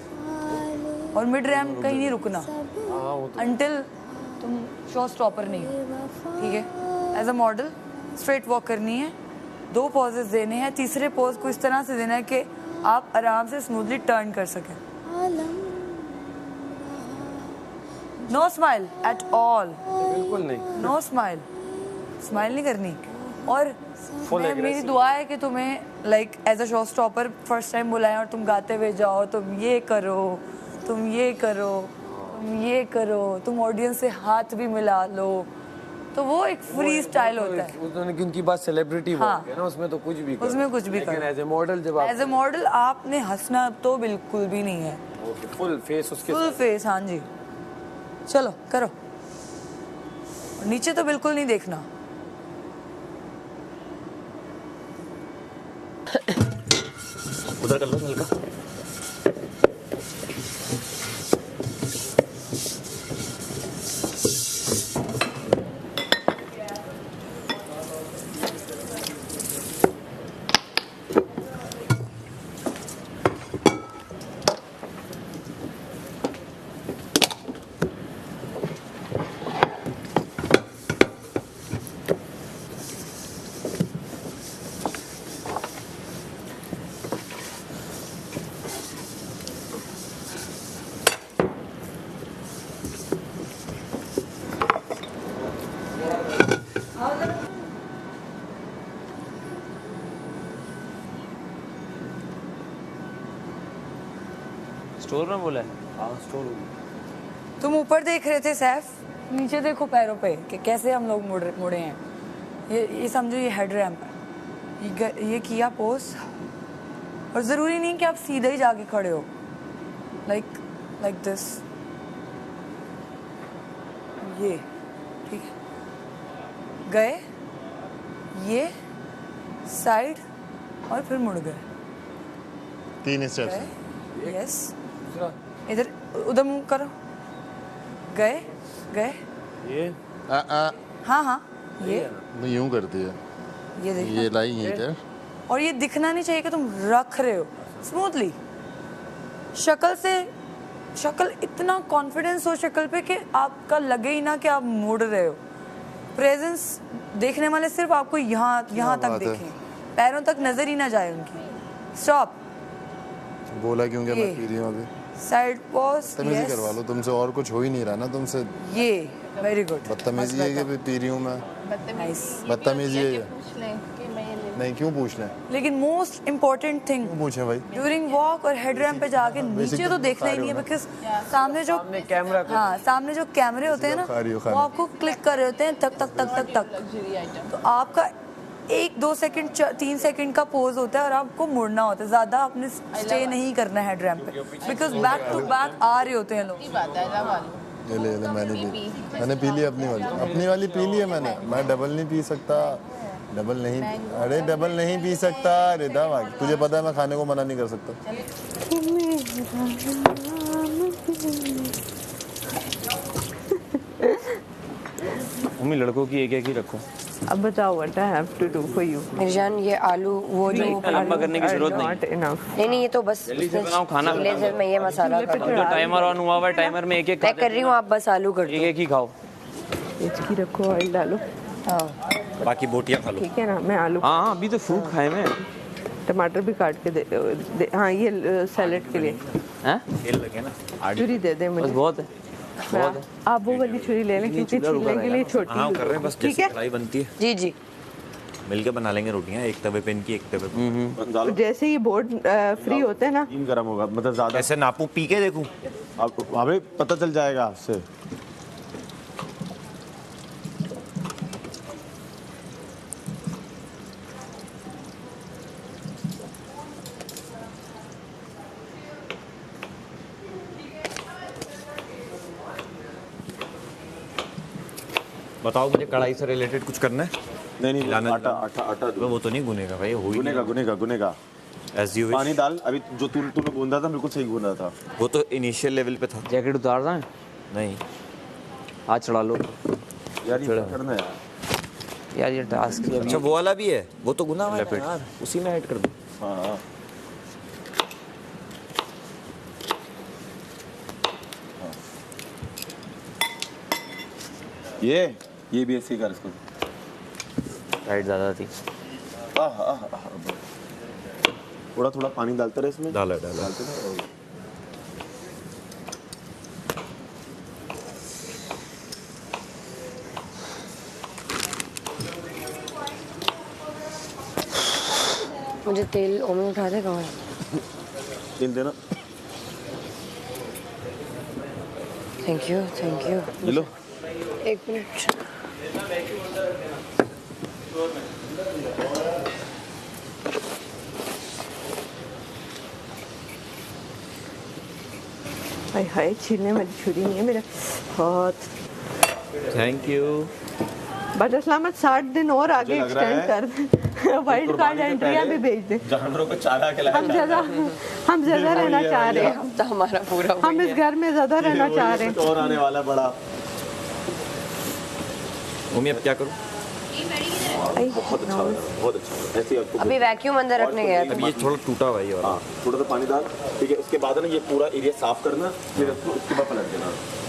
और मिड रैम कहीं नहीं रुकना अंटिल तुम शो स्टॉपर नहीं हो, ठीक है? As a model straight walk करनी है, 2 पॉजेस देने हैं, तीसरे पॉज को इस तरह से देना है कि आप आराम से स्मूथली टर्न कर सकें। नो स्माइल एट ऑल, बिल्कुल नहीं। नो स्माइल, स्माइल नहीं करनी। और मेरी दुआ है कि तुम्हें like as a show stopper first time बुलाएं और तुम गाते हुए जाओ, तुम ये करो, तुम ये करो, तुम ये करो, तुम ऑडियंस से हाथ भी मिला लो, तो वो एक फ्री स्टाइल होता है। उन्होंने क्योंकि बात सेलिब्रिटी हाँ। है ना, उसमें तो कुछ भी करो। उसमें कुछ भी लेकिन करो। एज ए मॉडल जब आप एज ए मॉडल आपने हंसना तो बिल्कुल भी नहीं है। फुल फेस उसके फुल फेस, हाँ जी। चलो करो, नीचे तो बिल्कुल नहीं देखना। उधर कर लो हल्का। स्टोर में बोला है? हाँ स्टोर। तुम ऊपर देख रहे थे सैफ, नीचे देखो पैरों पे कि कैसे हम लोग मुड़े हैं। ये समझो ये हेड रैम्प है, ये किया पोज। और ज़रूरी नहीं कि आप सीधे ही जाके खड़े हो, लाइक दिस, ये ठीक है। गए, ये साइड और फिर मुड़ गए। 3 स्टेप्स। यस, इधर उधर मुंह करो। गए गए, ये हाँ ये यूं करती है, ये देखना। ये लाई यहीं पर। और ये दिखना नहीं चाहिए कि तुम रख रहे हो स्मूथली। शक्ल इतना कॉन्फिडेंस हो शक्ल पे कि आपका लगे ही ना कि आप मुड़ रहे हो। प्रेजेंस देखने वाले सिर्फ आपको यहाँ तक बात है। देखें, पैरों तक नजर ही ना जाए उनकी। स्टॉप। बोला क्यों कि मैं पी रही हूँ अभी? Side pause. तमीज़ी करवा लो, तुमसे और कुछ हो ही नहीं रहा ना तुमसे। ये वेरी गुड। बदतमीजी है कि पी रही हूँ मैं। नाइस। बदतमीजी है ये। नहीं, क्यों पूछ लें? लेकिन मोस्ट इम्पोर्टेंट थिंग क्यों पूछें भाई? ड्यूरिंग वॉक और हेड रैम्प पे जाके नीचे तो देखना ही नहीं है, बिकॉज सामने जो कैमरे होते हैं ना, वो आपको क्लिक कर रहे होते हैं तक तक तक तक तक। तो आपका 1-2 सेकंड 3 सेकंड का पोज होता है और आपको मुड़ना होता है। ज़्यादा आपने स्टे नहीं करना है हेड रैम्प पे, बिकॉज बैक टू बैक आ रहे होते हैं लोग। ये ले मैंने पी ली अपनी वाली पी ली है मैंने। मैं डबल नहीं पी सकता, डबल नहीं पी सकता। रिदा तुझे पता है मैं खाने को मना नहीं कर सकता। मम्मी लड़कों की एक ही रखो। अब बताओ what I have to do for you. निर्जान ये आलू वो जो लंबा करने की जरूरत नहीं। नहीं ये तो बस जल्दी से बनाओ खाना। मैं ये मसाला कर अब जो टाइमर ऑन हुआ हुआ है, टाइमर में एक कर रही हूँ, आप बस आलू कर दो। एक ही खाओ। इसकी रखो, ऑयल डालो। बाकी बोटियां खा लो। ठीक है ना, मैं आलू। हाँ अभी तो फ्रूट खाए मैं। टमाटर भी काट के दे। हाँ ये सैलेड के लिए हैं? खेल लगे ना। छुरी दे दे मुझे। बस बहुत है। आप वो वाली छुरी ले लें क्योंकि छीलने के लिए छोटी। हाँ कर रहे हैं बस, ठीक जैसे है। कढ़ाई बनती है जी मिलके बना लेंगे रोटियां, एक तवे पे इनकी, एक तवे पे। जैसे ये बोर्ड फ्री होते हैं ना, तीन गर्म होगा, मतलब ज्यादा। ऐसे नापूं, पी के देखूं, अब हमें पता चल जाएगा आपसे। बताओ मुझे कढ़ाई से रिलेटेड कुछ करना है? नहीं आटा वो तो नहीं गुनेगा भाई, हो ही गुनेगा। As you wish. पानी डाल। अभी जो तूने गूंदा था बिल्कुल सही गूंदा था। वो तो इनिशियल लेवल पे था। जैकेट उतारना है? नहीं, हाथ चढ़ा लो यार, ये करना यार ये टास्क। अच्छा वो वाला भी है, वो तो गुना हुआ है यार, उसी में ऐड कर दो। हाँ ये भी ऐसे कर इसको। टाइट ज़्यादा थी। थोड़ा पानी डालते रहे इसमें। डाला डालते रहे। मुझे तेल ओमे उठा दे। कहाँ तेल देना। थैंक यू ले लो। 1 मिनट। हाय हाय, छीलने वाली छुरी नहीं है मेरा हाथ। Thank you. बट असलामत 60 दिन और आगे मुझे लग रहा एक्सटेंड कर दे। वाइल्ड कार्ड एंट्रियां भी भेज दे। जानवरों को चारा खिलाया हम ज्यादा रहना चाह रहे हैं। तो हमारा पूरा हम इस घर में ज्यादा रहना चाह रहे हैं। और आने वाला बड़ा। मम्मी अब क्या करूँ? बहुत अच्छा बहुत अच्छा। ऐसे ही आपको अभी वैक्यूम अंदर रखने गया था। अब ये थोड़ा टूटा हुआ है ये वाला। हाँ, थोड़ा सा पानी डाल, ठीक है। उसके बाद ना ये पूरा एरिया साफ करना, फिर उसके बाद पलट देना।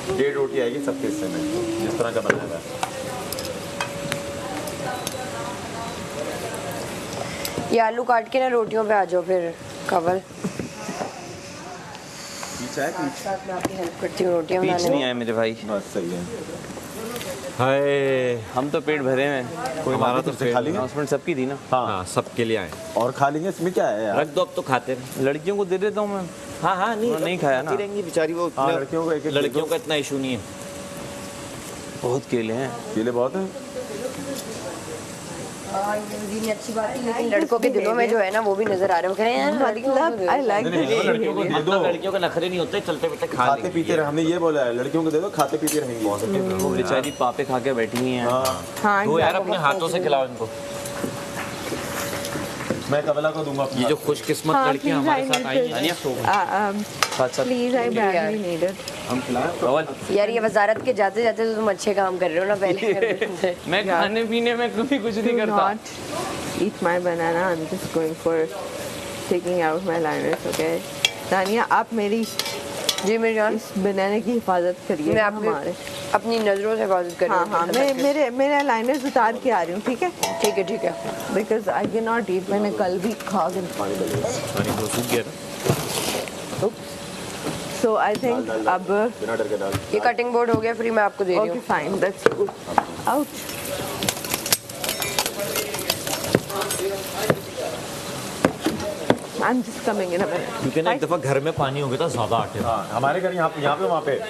1.5 रोटी आएगी सबके हिस्से में, जिस तरह का बनाया है। ये आलू काट के ना रोटियों पे आ जाओ फिर कवल। पीछा है पीछा। मैं आपकी हेल्प करती हूँ रोटियाँ पीछ बनाने नहीं में। आए मेरे भाई। बस सही है। हाय, हम तो पेट भरे हैं। कोई हमारा तो खा लेंगे। अनाउंसमेंट सबकी थी ना। हाँ सबके लिए आए। और खा लेंगे, इसमें क्या है यार? रख दो, अब तो खाते हैं। लड़कियों को दे देता हूँ मैं। हाँ हाँ नहीं खाया ना। रहेंगी बेचारी वो। हाँ, लड़कियों को एक-एक लड़कियों का इतना इशू नहीं है। बहुत केले हैं। केले बहुत हैं। हाँ, ये भी अच्छी बात है, लेकिन लड़कों के दिलों में जो है ना वो भी नजर आ रहे हैं। वो कह रहे हैं यार मतलब आई लाइक लड़कियों को दे दो। लड़कियों के नखरे नहीं होते, चलते फिरते खा खाते पीते रहे, हमने ये बोला है लड़कियों को दे दो, खाते पीते रहेंगे। वो बेचारी पापे खा के बैठी हुई हैं। हाँ तो यार अपने हाथों से खिलाओ इनको। मैं कबला को दूंगा। ये जो खुशकिस्मत लड़कियां हमारे साथ आई हैं। Please I badly needed. हम खिलाएं। यार ये वजारत के जाते जाते तो तुम अच्छे काम कर रहे हो ना पहले। मैं खाने पीने में कभी कुछ नहीं करता। Eat my banana. I'm just going for taking out my liners. Okay. Tania आप मेरी जी मेरी जान इस बनाने की हिफाजत करिए। मैं हमारे अपनी नजरों से हिफाजत कर रही हाँ हूँ। हाँ मैं मेरे लाइनर्स उतार के आ रही हूँ, ठीक है? ठीक है ठीक है। Because I can not eat. मैंने कल भी खा के पानी तो सूख गया ना। सो आई थिंक अब बिना डर के डाल। ये कटिंग बोर्ड हो गया फ्री, मैं आपको दे रही ओके हूँ। Fine, that's good. Out. I'm just coming in a minute. क्योंकि ना एक दफ़ा घर में पानी हो गया था ज़्यादा आटे में। हाँ, हमारे घर यहाँ पे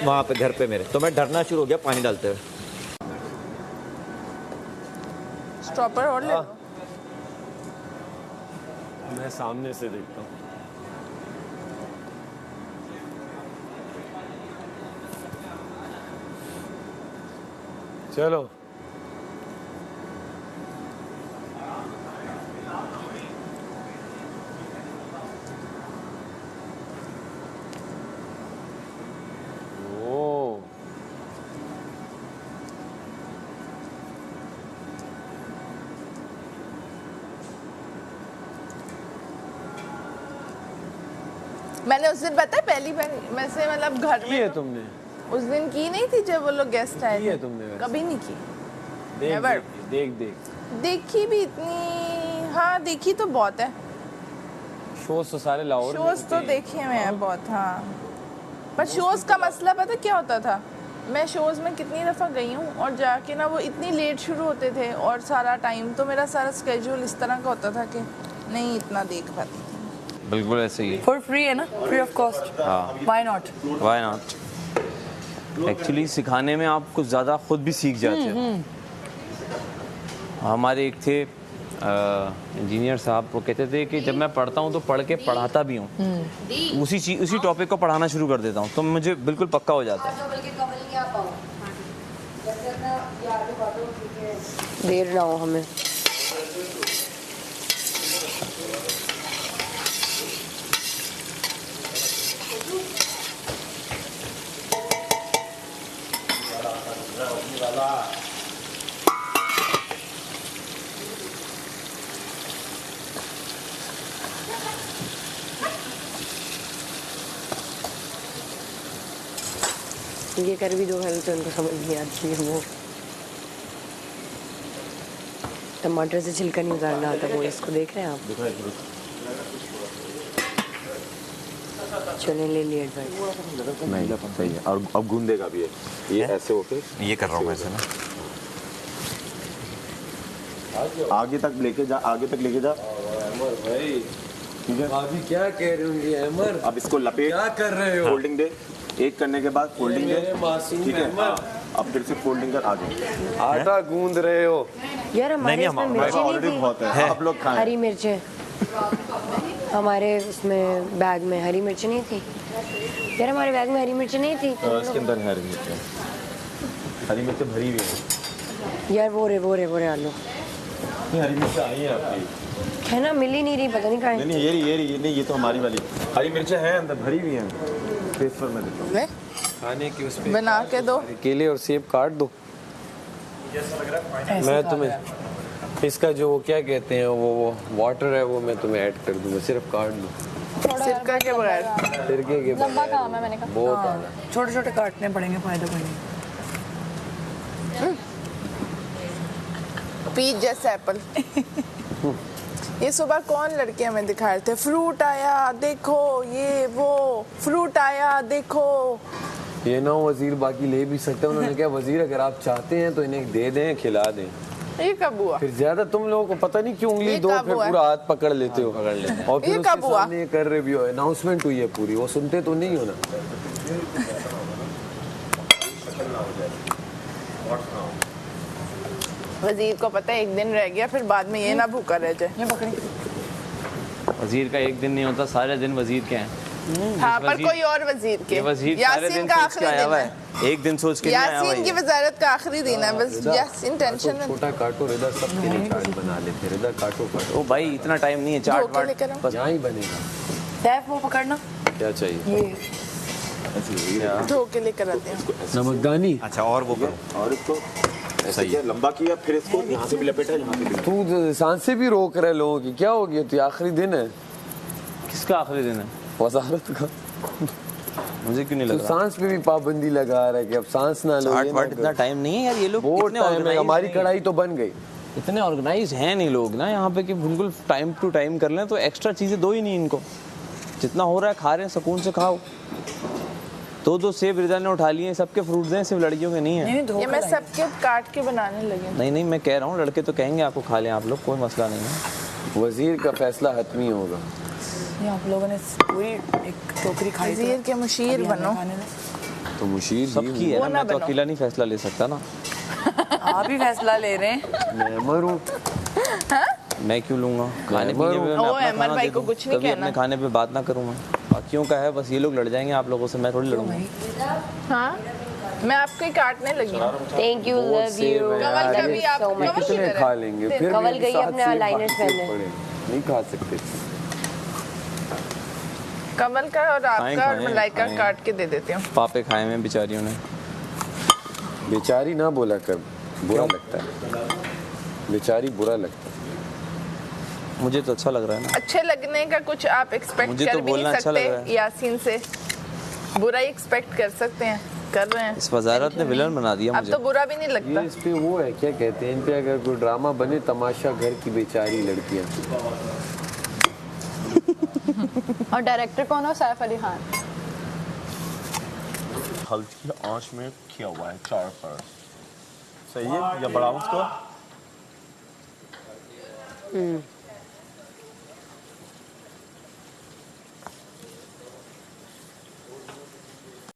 वहाँ पे घर पे मेरे, तो मैं डरना शुरू हो गया पानी डालते हुए। स्टॉपर और ले लो। मैं सामने से देखता हूँ। चलो मैंने उस दिन पता है पहली बार वैसे मतलब घर की है में तुमने? उस दिन की नहीं थी जब वो लोग गेस्ट आए की है थे। तुमने वैसे? कभी नहीं की। देख Never. देख देख देखी भी इतनी, हाँ देखी तो बहुत है। शोज तो सारे लाहौर में शोज तो होते हैं। देखे हुए हैं बहुत, हाँ। पर शोज का मसला पता क्या होता था? मैं शोज में कितनी दफ़ा गई हूँ और जाके ना वो इतनी लेट शुरू होते थे और सारा टाइम तो मेरा सारा स्केड्यूल इस तरह का होता था कि नहीं इतना देख पाती थी। बिल्कुल ऐसे ही है। फॉर फ्री है ना, फ्री ऑफ कॉस्ट। हाँ, why not? Why not. Actually सिखाने में आप कुछ ज़्यादा खुद भी सीख जाते हो। हमारे एक थे इंजीनियर साहब, वो कहते थे कि जब मैं पढ़ता हूँ तो पढ़ के पढ़ाता भी हूँ। उसी टॉपिक को पढ़ाना शुरू कर देता हूँ तो मुझे बिल्कुल पक्का हो जाता है। देर ना हो हमें। ये कर भी दो हेल्प तो उनको समझ नहीं आती है। वो टमाटर से छिलका नहीं उतारना आता, वो इसको देख रहे हैं आप? चलें ले लिए एडवाइस। नहीं सही है। और अब गूंदेगा भी ये ऐसे होके ये कर रहा हूँ ऐसे ना। आगे तक लेके जा, आगे तक लेके जा। भाई ठीक है, अभी क्या कह रहे होंगे अमर? अब इसको लपेट। क्या कर रहे हो? फोल्डिंग दे, एक करने के बाद फोल्डिंग दे। मेरे मासूम ठीक है, अहमद। अब फिर से फोल्डिंग कर आगे आटा गूंद रहे हो यार हमारे नहीं, इसमें हमारे मिर्ची नहीं ऑलरेडी थी। बहुत है आप लोग खाएं हरी मिर्चें हमारे उसमें बैग में हरी मिर्च नहीं थी यार, हमारे बैग में हरी मिर्च नहीं थी इसके अंदर है हरी मिर्च भरी हुई है यार। वो रे आलू नहीं हरी मिर्च आई है आपकी है ना, मिल ही नहीं रही, पता नहीं कहाँ है। नहीं ये नहीं ये तो हमारी वाली हरी मिर्चें हैं अंदर भरी हुई हैं फेस पर मैं देता हूँ ले खाने की उसमें बना के दो। केले और सेब काट दो। मैं तुम्हें इसका जो क्या कहते हैं वो वाटर है वो मैं तुम्हें ऐड कर दूंगा, सिर्फ काट दो सिरका के बगैर। सिरके के लंबा बगैर। काम है मैंने कहा। बहुत आना छोटे छोटे काटने पड़ेंगे, फायदा पड़ेगा। पीच जैसा एप्पल। ये सुबह कौन लड़के हमें दिखा रहे थे, फ्रूट आया देखो, ये वो फ्रूट आया देखो। ये ना वजीर बाकी ले भी सकते हैं, उन्होंने क्या वजीर अगर आप चाहते हैं तो इन्हें दे दें खिला दें। ये कब हुआ? फिर ज्यादा तुम लोगों को पता नहीं क्यों उंगली ये दो कब फिर हुआ? पूरा हाथ पकड़ लेते हो और फिर ये उसके कब हुआ? सामने ये कर रहे भी हो, अनाउंसमेंट हुई है पूरी, वो सुनते तो नहीं हो ना। वजीर को पता है एक दिन रह गया, फिर बाद में ये ना भूखा रह जाए। वजीर का एक दिन नहीं होता, सारे दिन वजीर के हैं। हाँ पर कोई और वजीर के। ये वजीर सारे यासीन दिन का सोच के आखिरी आया दिन हुआ है। है, एक दिन सोच के नहीं आया हुआ यासीन की ये। वजारत का आखिरी दिन है, बस यासीन टेंशन में। छोटा काटो रिदा, सबके लिए चाट बना लेते, रिदा काटो काटो। ओ भाई इतना टाइम नहीं है चाट धोखे वाट लेकर आओ। बस यहाँ ही बनेगा। सैफ वो पकड़ना, क्या चाहिए? ये धो के लेकर आते हैं। नमकदानी। अच्छा और वो करो और इसको सही है लंबा किया, फिर इसको यहाँ से भी लपेटा, यहाँ से भी। तू सांसें भी रोक रहे लोगों की, क्या हो गया? तो आखिरी दिन है। किसका आखिरी दिन है? वजारत का। मुझे क्यों नहीं तो लग रहा? सांस पे भी पाबंदी लगा रहा है कि अब सांस ना लो। चाट वाट इतना टाइम नहीं है यार, ये लोग बहुत इतने टाइम है, organized हमारी नहीं कढ़ाई तो बन गई। इतने ऑर्गेनाइज हैं नहीं लोग ना यहाँ पे कि बिल्कुल टाइम टू टाइम कर लें, तो एक्स्ट्रा चीज़ें दो ही नहीं इनको, जितना हो रहा है खा रहे हैं, सुकून से खाओ। दो सेब रिदा ने उठा लिए, सबके फ्रूट्स हैं, सिर्फ लड़कियों के नहीं है। ये मैं सबके काट के बनाने लगी। नहीं मैं कह रहा हूँ लड़के तो कहेंगे आपको खा लें आप लोग, कोई मसला नहीं है। वजीर का फैसला हतमी होगा। ये आप लोगों ने पूरी एक टोकरी खाई तो वजीर के मुशीर बनो। तो मुशीर सबकी है ना, मैं तो अकेला नहीं फैसला ले सकता ना। आप ही फैसला ले रहे हैं। मैं मरूं। मैं क्यों लूंगा? खाने पीने पे मैं ओ, अपना अहमद खाना भाई दे को दूं, कुछ नहीं कभी कहना। अपने खाने पे बात ना करूँ मैं। बाकियों का है बस, ये लोग लड़ जाएंगे आप लोगों से, मैं थोड़ी लड़ूंगा। हाँ मैं आपको ही काटने लगी हूँ। Thank you, love you. Kamal का भी आप कमल कितने खा लेंगे? फिर कमल भी गई साथ अपने से eyeliner बाकी पहनने। पड़े। नहीं खा सकते। कमल का और आपका और खाएं, मलाइका खाएं। काट के दे देती हूँ। पापे खाए में बेचारियों ने। बेचारी ना बोला कर, बुरा लगता है। बेचारी बुरा लगता है। मुझे तो अच्छा लग रहा है ना। अच्छे लगने का कुछ आप एक्सपेक्ट मुझे कर तो भी बोलना नहीं अच्छा लग रहा सकते है। यासीन से। बुरा ही एक्सपेक्ट कर सकते हैं, कर रहे हैं। इस वजारत ने विलन बना दिया अब मुझे। तो बुरा भी नहीं ये लगता। इस पे वो है, क्या कहते हैं इन पे, अगर कोई ड्रामा बने, तमाशा घर की बेचारी लड़कियां। और डायरेक्टर कौन है? सैफ अली खान। हल्की आंच में किया हुआ है 4 पर। सही है या बढ़ाऊं उसको?